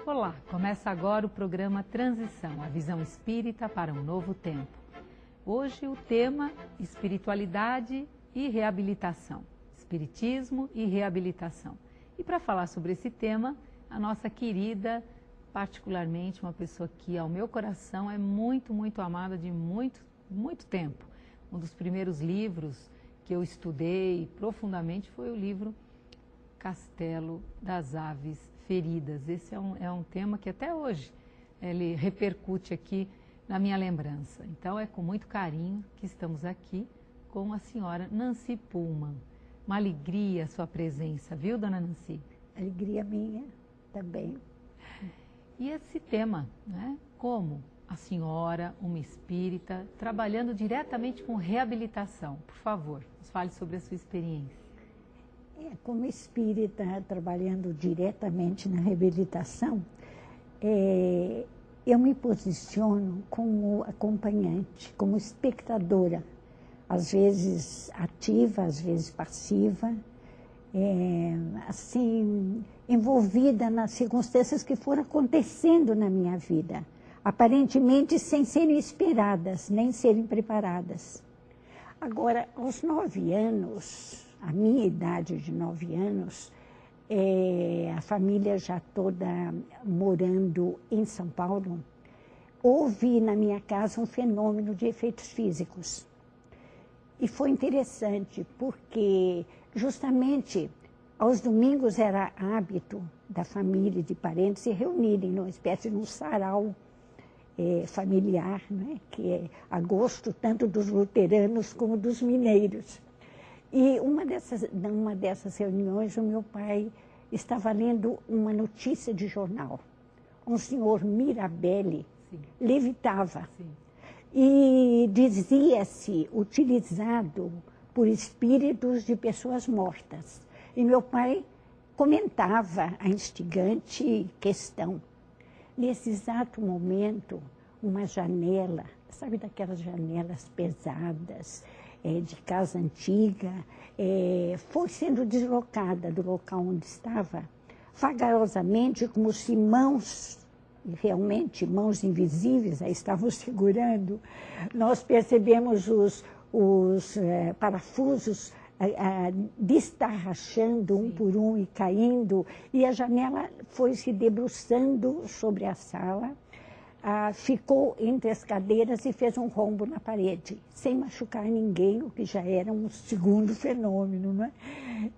Olá, começa agora o programa Transição, a visão espírita para um novo tempo. Hoje o tema espiritualidade e reabilitação, espiritismo e reabilitação. E para falar sobre esse tema, a nossa querida, particularmente uma pessoa que ao meu coração é muito, muito amada de muito tempo. Um dos primeiros livros que eu estudei profundamente foi o livro Castelo das Aves Feridas. Esse é um tema que até hoje ele repercute aqui na minha lembrança. Então é com muito carinho que estamos aqui com a senhora Nancy Pullman. Uma alegria a sua presença, viu, dona Nancy? Alegria minha também. E esse tema, né? Como a senhora, uma espírita, trabalhando diretamente com reabilitação. Por favor, nos fale sobre a sua experiência. Como espírita, trabalhando diretamente na reabilitação, eu me posiciono como acompanhante, como espectadora, às vezes ativa, às vezes passiva, assim, envolvida nas circunstâncias que foram acontecendo na minha vida, aparentemente sem serem esperadas, nem serem preparadas. Agora, aos 9 anos, a minha idade de 9 anos, a família já toda morando em São Paulo, houve na minha casa um fenômeno de efeitos físicos. E foi interessante, porque justamente aos domingos era hábito da família e de parentes se reunirem numa espécie de um sarau familiar, né, que é a gosto tanto dos luteranos como dos mineiros. E numa dessas reuniões, o meu pai estava lendo uma notícia de jornal. Um senhor Mirabelli levitava. Sim. E dizia-se utilizado por espíritos de pessoas mortas. E meu pai comentava a instigante questão. Nesse exato momento, uma janela, sabe daquelas janelas pesadas, de casa antiga, foi sendo deslocada do local onde estava, vagarosamente, como se mãos, realmente mãos invisíveis, aí estavam segurando. Nós percebemos os parafusos destarrachando um por um e caindo, e a janela foi se debruçando sobre a sala, ficou entre as cadeiras e fez um rombo na parede, sem machucar ninguém, o que já era um segundo fenômeno, né?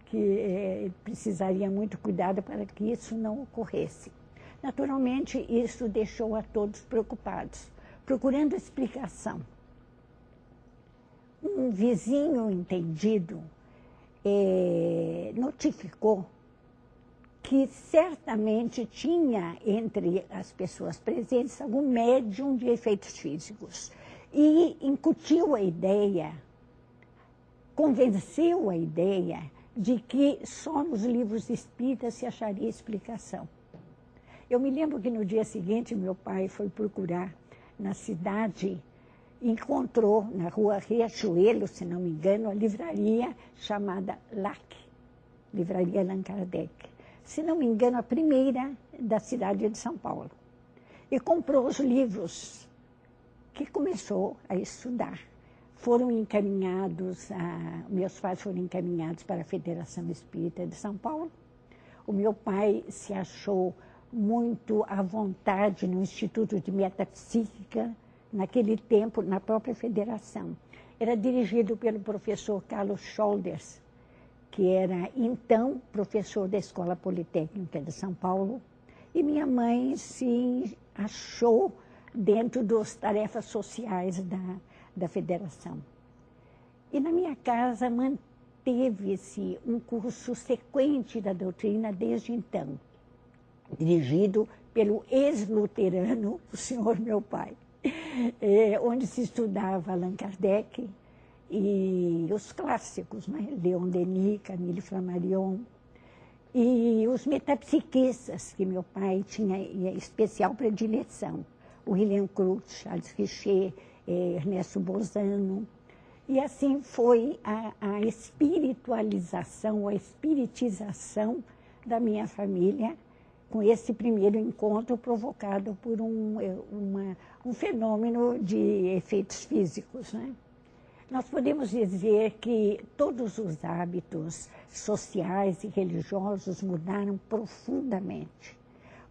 Que precisaria muito cuidado para que isso não ocorresse. Naturalmente, isso deixou a todos preocupados, procurando explicação. Um vizinho entendido notificou que certamente tinha entre as pessoas presentes algum médium de efeitos físicos e incutiu a ideia, convenceu a ideia de que só nos livros espíritas se acharia explicação. Eu me lembro que no dia seguinte meu pai foi procurar na cidade, encontrou na rua Riachuelo, se não me engano, a livraria chamada LAC, Livraria Allan Kardec. Se não me engano, a primeira da cidade de São Paulo. E comprou os livros que começou a estudar. Foram encaminhados, meus pais foram encaminhados para a Federação Espírita de São Paulo. O meu pai se achou muito à vontade no Instituto de Metapsíquica, naquele tempo, na própria federação. Era dirigido pelo professor Carlos Scholders, que era, então, professor da Escola Politécnica de São Paulo, e minha mãe se achou dentro das tarefas sociais da federação. E na minha casa manteve-se um curso sequente da doutrina desde então, dirigido pelo ex-luterano, o senhor meu pai, onde se estudava Allan Kardec e os clássicos, né? Leon Denis, Camille Flammarion, e os metapsiquistas, que meu pai tinha especial predileção, o William Crookes, Charles Richer, Ernesto Bozano, E assim foi a espiritualização, a espiritização da minha família, com esse primeiro encontro provocado por um fenômeno de efeitos físicos, né? Nós podemos dizer que todos os hábitos sociais e religiosos mudaram profundamente.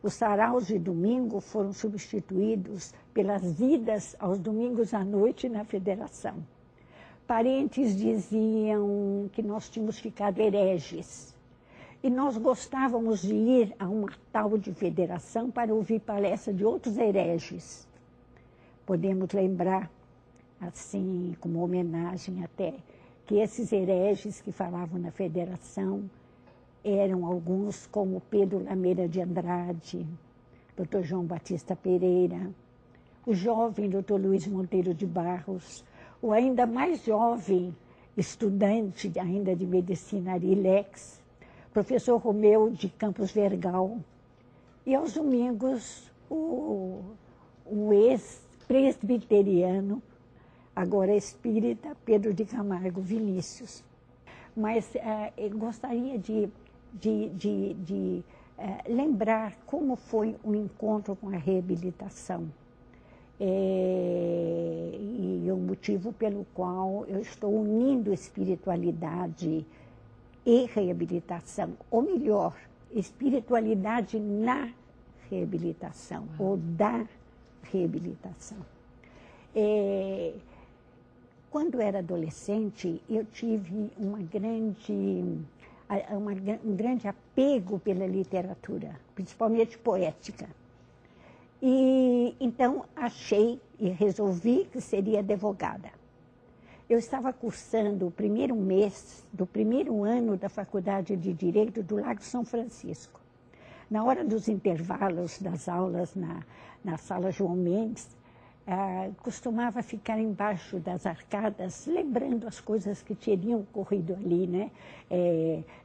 Os saraus de domingo foram substituídos pelas idas aos domingos à noite na federação. Parentes diziam que nós tínhamos ficado hereges. E nós gostávamos de ir a uma tal de federação para ouvir palestra de outros hereges. Podemos lembrar, assim, como homenagem até, que esses hereges que falavam na federação eram alguns como Pedro Lameira de Andrade, Dr. João Batista Pereira, o jovem Dr. Luiz Monteiro de Barros, o ainda mais jovem estudante ainda de medicina Arilex, professor Romeu de Campos Vergal, e aos domingos o ex-presbiteriano, agora espírita, Pedro de Camargo Vinícius. Mas eu gostaria de lembrar como foi o encontro com a reabilitação. E o motivo pelo qual eu estou unindo espiritualidade e reabilitação, ou melhor, espiritualidade na reabilitação, ou da reabilitação. Quando era adolescente, eu tive um grande apego pela literatura, principalmente poética. E então achei e resolvi que seria advogada. Eu estava cursando o primeiro mês do primeiro ano da Faculdade de Direito do Lago São Francisco. Na hora dos intervalos das aulas na sala João Mendes, costumava ficar embaixo das arcadas, lembrando as coisas que tinham ocorrido ali, né?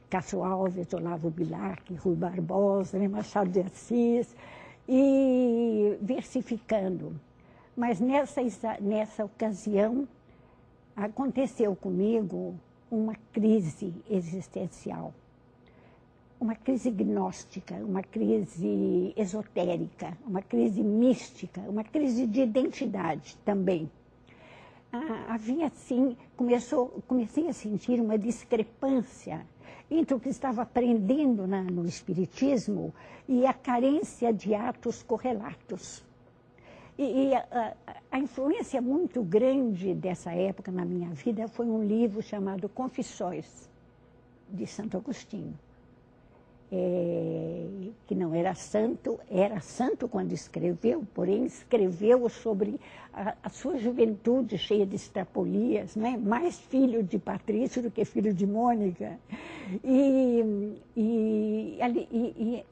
Cássio Alves, Olavo Bilac, Rui Barbosa, né? Machado de Assis, e versificando. Mas nessa ocasião, aconteceu comigo uma crise existencial, uma crise gnóstica, uma crise esotérica, uma crise mística, uma crise de identidade também. Havia assim, comecei a sentir uma discrepância entre o que estava aprendendo no Espiritismo e a carência de atos correlatos. E a influência muito grande dessa época na minha vida foi um livro chamado Confissões, de Santo Agostinho. Que não era santo quando escreveu, porém escreveu sobre a sua juventude cheia de extrapolias, né? Mais filho de Patrício do que filho de Mônica. E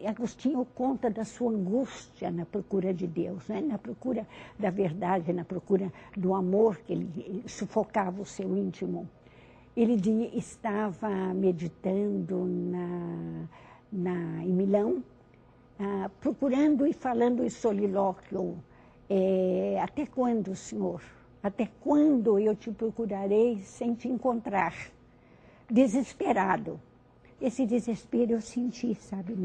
Agostinho conta da sua angústia na procura de Deus, né? Na procura da verdade, na procura do amor, que ele sufocava o seu íntimo. Ele estava meditando em Milão, procurando e falando em solilóquio. Até quando, Senhor? Até quando eu te procurarei sem te encontrar? Desesperado. Esse desespero eu senti, sabe,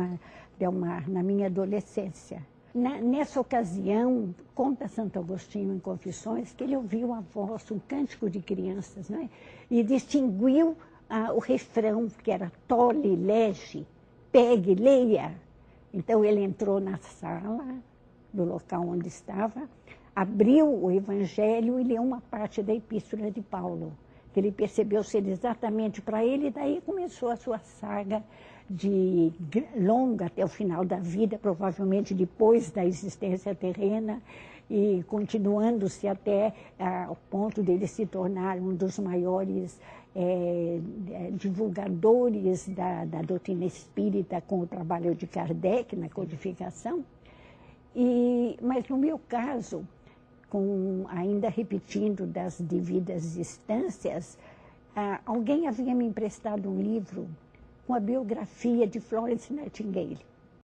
Delmar, na minha adolescência. Nessa ocasião, conta Santo Agostinho em Confissões, que ele ouviu a voz, um cântico de crianças, né? E distinguiu o refrão, que era tole, lege, pegue, leia. Então ele entrou na sala, do local onde estava, abriu o Evangelho e leu uma parte da Epístola de Paulo, que ele percebeu ser exatamente para ele, e daí começou a sua saga longa até o final da vida, provavelmente depois da existência terrena, e continuando-se até ao ponto dele se tornar um dos maiores divulgadores da doutrina espírita com o trabalho de Kardec na codificação. Mas no meu caso, ainda repetindo das devidas instâncias, alguém havia me emprestado um livro com a biografia de Florence Nightingale.